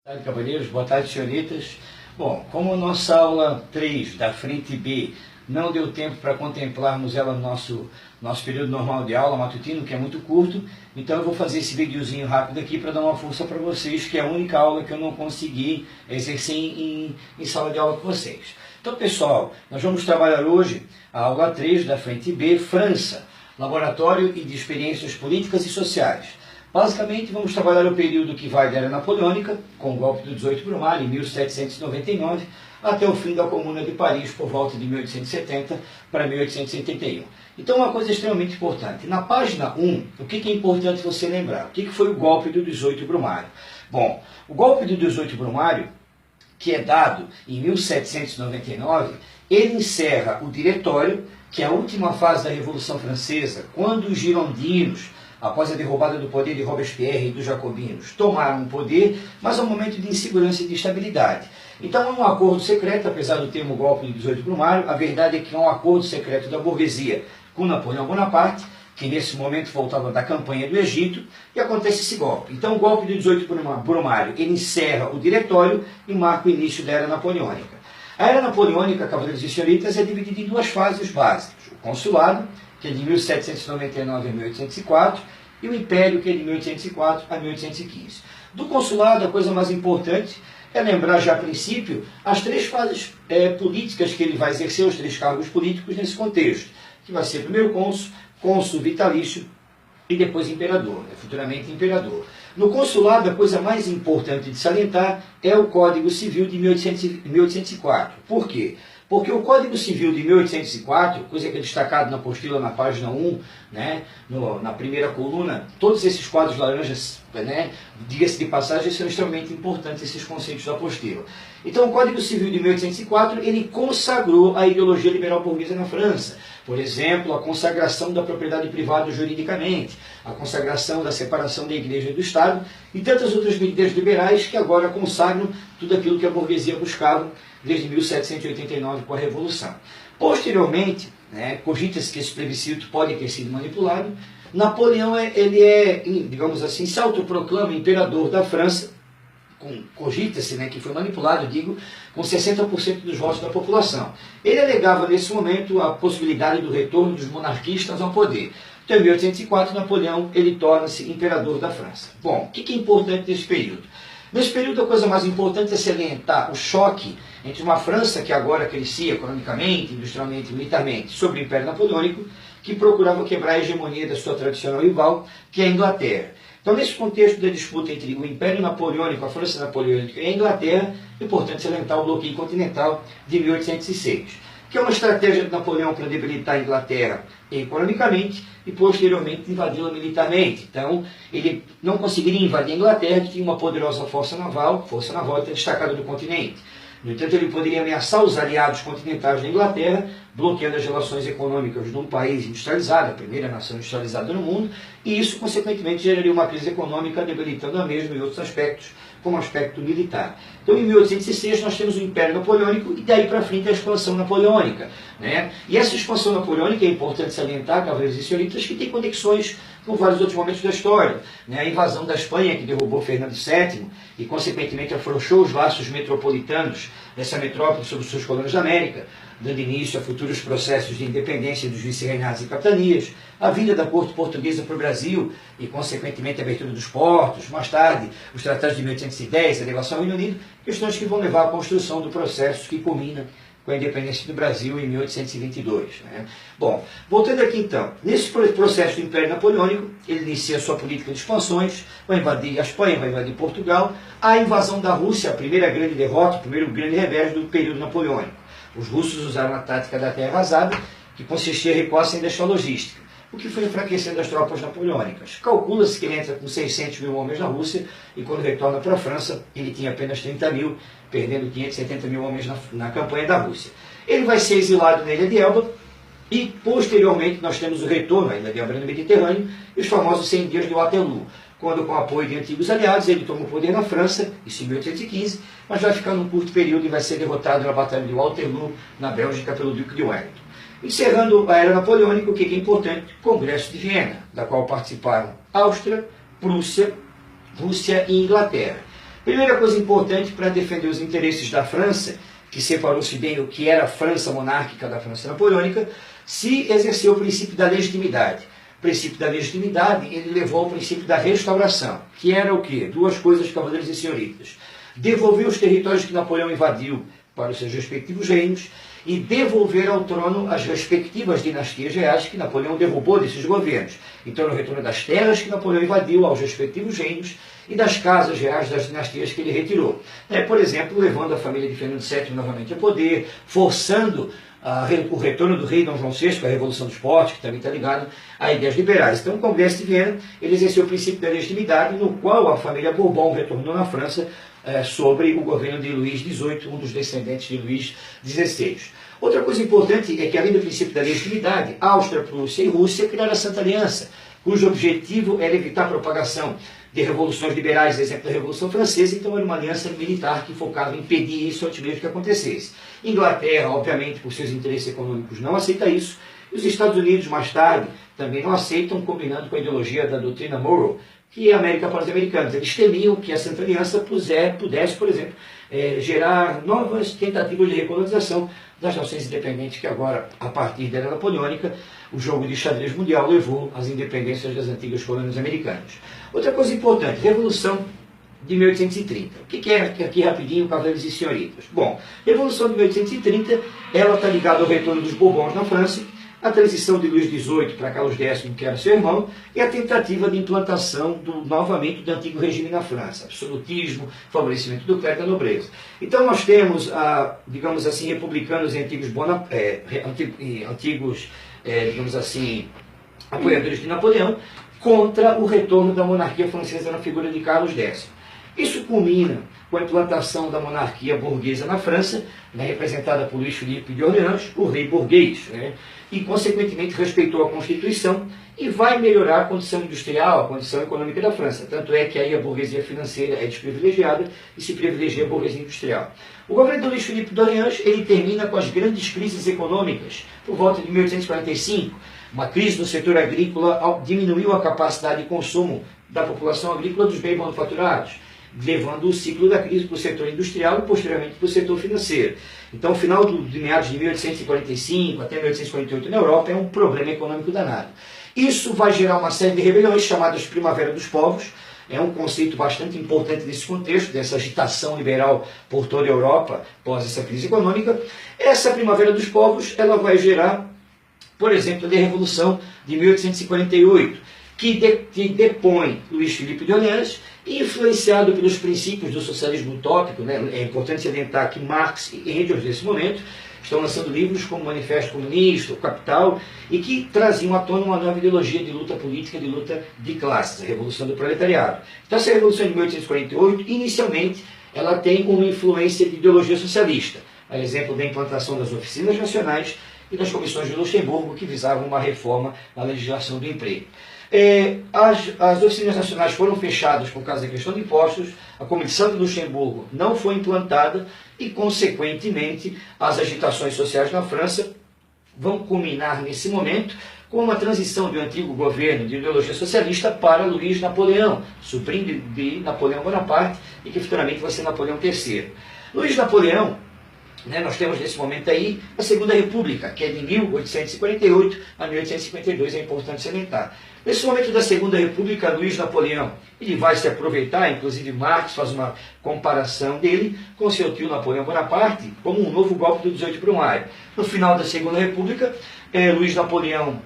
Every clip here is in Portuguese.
Boa tarde, cavalheiros. Boa tarde, senhoritas. Bom, como a nossa aula 3 da frente B não deu tempo para contemplarmos ela no nosso período normal de aula matutino, que é muito curto, então eu vou fazer esse videozinho rápido aqui para dar uma força para vocês, que é a única aula que eu não consegui exercer em sala de aula com vocês. Então, pessoal, nós vamos trabalhar hoje a aula 3 da frente B, França, Laboratório e de Experiências Políticas e Sociais. Basicamente, vamos trabalhar o período que vai da Era Napoleônica, com o golpe do 18 Brumário, em 1799, até o fim da Comuna de Paris, por volta de 1870 para 1871. Então, uma coisa extremamente importante. Na página 1, o que é importante você lembrar? O que foi o golpe do 18 Brumário? Bom, o golpe do 18 Brumário, que é dado em 1799, ele encerra o Diretório, que é a última fase da Revolução Francesa, quando os girondinos, após a derrubada do poder de Robespierre e dos jacobinos, tomaram o poder, mas é um momento de insegurança e de instabilidade. Então é um acordo secreto, apesar do termo golpe de 18 Brumário, a verdade é que é um acordo secreto da burguesia com Napoleão Bonaparte, que nesse momento voltava da campanha do Egito, e acontece esse golpe. Então o golpe de 18 Brumário, ele encerra o Diretório e marca o início da Era Napoleônica. A Era Napoleônica, cavaleiros e senhoritas, é dividida em duas fases básicas. O consulado, que é de 1799 a 1804, e o Império, que é de 1804 a 1815. Do consulado, a coisa mais importante é lembrar já a princípio as três fases políticas que ele vai exercer, os três cargos políticos nesse contexto, que vai ser primeiro cônsul vitalício e depois imperador, futuramente imperador. No consulado, a coisa mais importante de salientar é o Código Civil de 1804. Por quê? Porque o Código Civil de 1804, coisa que é destacado na apostila na página 1, né, na primeira coluna, todos esses quadros laranjas, né, diga-se de passagem, são extremamente importantes, esses conceitos da apostila. Então, o Código Civil de 1804, ele consagrou a ideologia liberal burguesa na França. Por exemplo, a consagração da propriedade privada juridicamente, a consagração da separação da Igreja e do Estado e tantas outras medidas liberais que agora consagram tudo aquilo que a burguesia buscava desde 1789 com a Revolução. Posteriormente, cogita-se que esse plebiscito pode ter sido manipulado. Napoleão, digamos assim, se autoproclama imperador da França, cogita-se que foi manipulado, com 60% dos votos da população. Ele alegava nesse momento a possibilidade do retorno dos monarquistas ao poder. Então, em 1804, Napoleão ele torna-se imperador da França. Bom, o que é importante nesse período? Nesse período, a coisa mais importante é salientar o choque entre uma França que agora crescia economicamente, industrialmente e militarmente sobre o Império Napoleônico, que procurava quebrar a hegemonia da sua tradicional rival, que é a Inglaterra. Então, nesse contexto da disputa entre o Império Napoleônico, a França Napoleônica e a Inglaterra, é importante salientar o bloqueio continental de 1806, que é uma estratégia de Napoleão para debilitar a Inglaterra economicamente e, posteriormente, invadi-la militarmente. Então, ele não conseguiria invadir a Inglaterra, que tinha uma poderosa força naval destacada do continente. No entanto, ele poderia ameaçar os aliados continentais da Inglaterra, bloqueando as relações econômicas de um país industrializado, a primeira nação industrializada no mundo, e isso, consequentemente, geraria uma crise econômica, debilitando a mesma em outros aspectos, como o aspecto militar. Então, em 1806, nós temos o Império Napoleônico e daí para frente a expansão napoleônica. E essa expansão napoleônica é importante salientar, cavaleiros e senhoritas, que tem conexões com vários outros momentos da história. A invasão da Espanha, que derrubou Fernando VII e, consequentemente, afrouxou os laços metropolitanos dessa metrópole sobre os seus colônios da América, dando início a futuros processos de independência dos vice-reinados e capitanias, a vinda da corte portuguesa para o Brasil e, consequentemente, a abertura dos portos, mais tarde, os tratados de 1810, a elevação ao Reino Unido, questões que vão levar à construção do processo que culmina com a independência do Brasil em 1822. Bom, voltando aqui então, nesse processo do Império Napoleônico, ele inicia sua política de expansões, vai invadir a Espanha, vai invadir Portugal, a invasão da Rússia, a primeira grande derrota, o primeiro grande revés do período napoleônico. Os russos usaram a tática da terra arrasada, que consistia em recuar sem deixar logística, o que foi enfraquecendo as tropas napoleônicas. Calcula-se que ele entra com 600 mil homens na Rússia e quando retorna para a França, ele tinha apenas 30 mil, perdendo 570 mil homens na campanha da Rússia. Ele vai ser exilado na Ilha de Elba e, posteriormente, nós temos o retorno à Ilha de Elba no Mediterrâneo e os famosos 100 dias de Waterloo, quando, com o apoio de antigos aliados, ele toma o poder na França, isso em 1815, mas vai ficar num curto período e vai ser derrotado na Batalha de Waterloo, na Bélgica, pelo Duque de Wellington. Encerrando a Era Napoleônica, o que é importante? Congresso de Viena, da qual participaram Áustria, Prússia, Rússia e Inglaterra. Primeira coisa importante para defender os interesses da França, que separou-se bem o que era a França monárquica da França napoleônica, se exerceu o princípio da legitimidade. O princípio da legitimidade, ele levou ao princípio da restauração, que era o quê? Duas coisas, cavaleiros e senhoritas. Devolver os territórios que Napoleão invadiu para os seus respectivos reinos e devolver ao trono as respectivas dinastias reais que Napoleão derrubou desses governos. Então, no retorno das terras que Napoleão invadiu aos respectivos reinos e das casas reais das dinastias que ele retirou. Por exemplo, levando a família de Fernando VII novamente ao poder, forçando o retorno do rei Dom João VI, a Revolução dos Portos, que também está ligado a ideias liberais. Então, o Congresso de Viena, ele exerceu o princípio da legitimidade, no qual a família Bourbon retornou na França sobre o governo de Luís XVIII, um dos descendentes de Luís XVI. Outra coisa importante é que, além do princípio da legitimidade, Áustria, Prússia e Rússia criaram a Santa Aliança, cujo objetivo era evitar a propagação de revoluções liberais, exemplo da Revolução Francesa. Então era uma aliança militar que focava em impedir isso antes mesmo que acontecesse. Inglaterra, obviamente, por seus interesses econômicos, não aceita isso, e os Estados Unidos, mais tarde, também não aceitam, combinando com a ideologia da doutrina Monroe, que é a América para os americanos. Eles temiam que a Santa Aliança pudesse, por exemplo, gerar novas tentativas de recolonização das nações independentes, que agora, a partir da era napoleônica, o jogo de xadrez mundial levou às independências das antigas colônias americanas. Outra coisa importante, Revolução de 1830. O que é aqui rapidinho, cavaleiros e senhoritas? Bom, Revolução de 1830, ela está ligada ao retorno dos Bourbons na França, a transição de Luís XVIII para Carlos X, que era seu irmão, e a tentativa de implantação novamente do antigo regime na França, absolutismo, favorecimento do clero e da nobreza. Então nós temos, digamos assim, republicanos e antigos, digamos assim, apoiadores de Napoleão, contra o retorno da monarquia francesa na figura de Carlos X. Isso culmina com a implantação da monarquia burguesa na França, representada por Luís Filipe de Orleans, o rei burguês, e consequentemente respeitou a Constituição e vai melhorar a condição industrial, a condição econômica da França. Tanto é que aí a burguesia financeira é desprivilegiada e se privilegia a burguesia industrial. O governo de Luís Filipe de Orleans, ele termina com as grandes crises econômicas por volta de 1845. Uma crise no setor agrícola diminuiu a capacidade de consumo da população agrícola dos bens manufaturados, levando o ciclo da crise para o setor industrial e posteriormente para o setor financeiro. Então, o final de meados de 1845 até 1848 na Europa é um problema econômico danado. Isso vai gerar uma série de rebeliões chamadas Primavera dos Povos. É um conceito bastante importante nesse contexto, dessa agitação liberal por toda a Europa após essa crise econômica. Essa Primavera dos Povos, ela vai gerar, por exemplo, a Revolução de 1848, que depõe Luís Filipe de Orleans, influenciado pelos princípios do socialismo utópico. É importante salientar que Marx e Engels, nesse momento, estão lançando livros como Manifesto Comunista, O Capital, e que traziam à tona uma nova ideologia de luta política, de luta de classes, a Revolução do Proletariado. Então, essa Revolução de 1848, inicialmente, ela tem uma influência de ideologia socialista, a exemplo da implantação das oficinas nacionais e das comissões de Luxemburgo, que visavam uma reforma na legislação do emprego. As oficinas nacionais foram fechadas por causa da questão de impostos, a Comissão de Luxemburgo não foi implantada e, consequentemente, as agitações sociais na França vão culminar nesse momento com uma transição do antigo governo de ideologia socialista para Luís Napoleão, sobrinho de Napoleão Bonaparte, e que futuramente vai ser Napoleão III. Luís Napoleão, nós temos nesse momento aí a Segunda República, que é de 1848 a 1852, é importante salientar. Nesse momento da Segunda República, Luís Napoleão, ele vai se aproveitar, inclusive Marx faz uma comparação dele com seu tio Napoleão Bonaparte, como um novo golpe do 18 Brumário. No final da Segunda República, Luís Napoleão,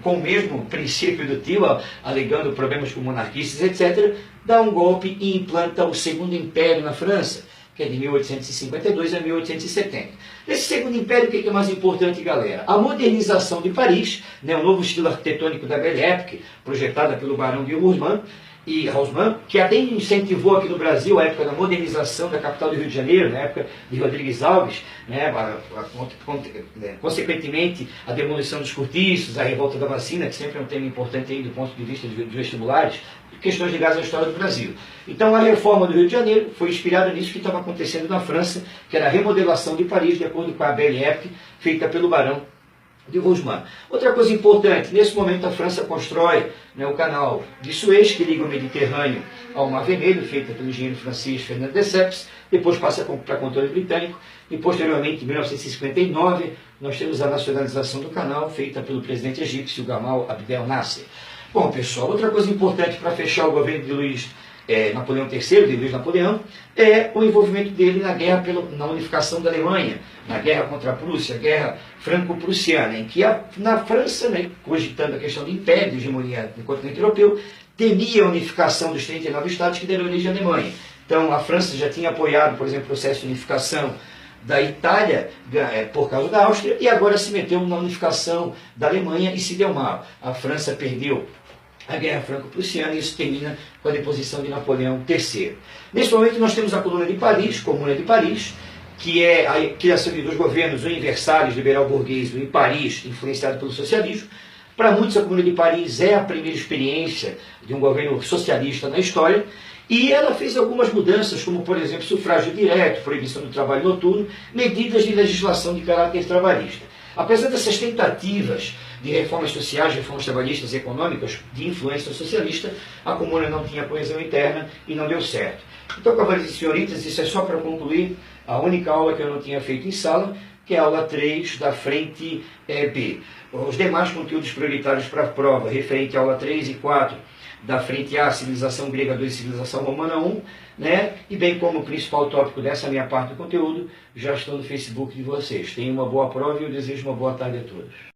com o mesmo princípio do tio, alegando problemas com monarquistas, etc., dá um golpe e implanta o Segundo Império na França, que é de 1852 a 1870. Nesse Segundo Império, o que é mais importante, galera? A modernização de Paris, o novo estilo arquitetônico da Belle Époque, projetada pelo Barão de Haussmann, que até incentivou aqui no Brasil a época da modernização da capital do Rio de Janeiro, na época de Rodrigues Alves, consequentemente a demolição dos cortiços, a revolta da vacina, que sempre é um tema importante aí do ponto de vista dos vestibulares, questões ligadas à história do Brasil. Então a reforma do Rio de Janeiro foi inspirada nisso que estava acontecendo na França, que era a remodelação de Paris, de acordo com a Belle Époque, feita pelo Barão de Guzmán. Outra coisa importante, nesse momento a França constrói, né, o canal de Suez, que liga o Mediterrâneo ao Mar Vermelho, feita pelo engenheiro francês Fernand de Lesseps, depois passa para controle britânico, e posteriormente, em 1959, nós temos a nacionalização do canal, feita pelo presidente egípcio Gamal Abdel Nasser. Bom, pessoal, outra coisa importante para fechar o governo de Napoleão III, de Luiz Napoleão, é o envolvimento dele na guerra na unificação da Alemanha, na guerra contra a Prússia, a guerra franco-prussiana, em que na França, né, cogitando a questão de império, de hegemonia do continente europeu, temia a unificação dos 39 estados que deram origem à Alemanha. Então, a França já tinha apoiado, por exemplo, o processo de unificação da Itália por causa da Áustria, e agora se meteu na unificação da Alemanha e se deu mal. A França perdeu a Guerra Franco-Prussiana, e isso termina com a deposição de Napoleão III. Nesse momento nós temos a Comuna de Paris, que é a criação de dois governos, o universálios, liberal-burguês, em Paris, influenciado pelo socialismo. Para muitos, a Comuna de Paris é a primeira experiência de um governo socialista na história, e ela fez algumas mudanças, como, por exemplo, sufrágio direto, proibição do trabalho noturno, medidas de legislação de caráter trabalhista. Apesar dessas tentativas de reformas sociais, reformas trabalhistas e econômicas de influência socialista, a Comuna não tinha coesão interna e não deu certo. Então, cavaleiros e senhoritas, isso é só para concluir a única aula que eu não tinha feito em sala, que é a aula 3 da frente B. Os demais conteúdos prioritários para a prova, referente à aula 3 e 4 da frente A, Civilização Grega 2 e Civilização Romana 1, né? E bem como o principal tópico dessa minha parte do conteúdo, já estão no Facebook de vocês. Tenham uma boa prova e eu desejo uma boa tarde a todos.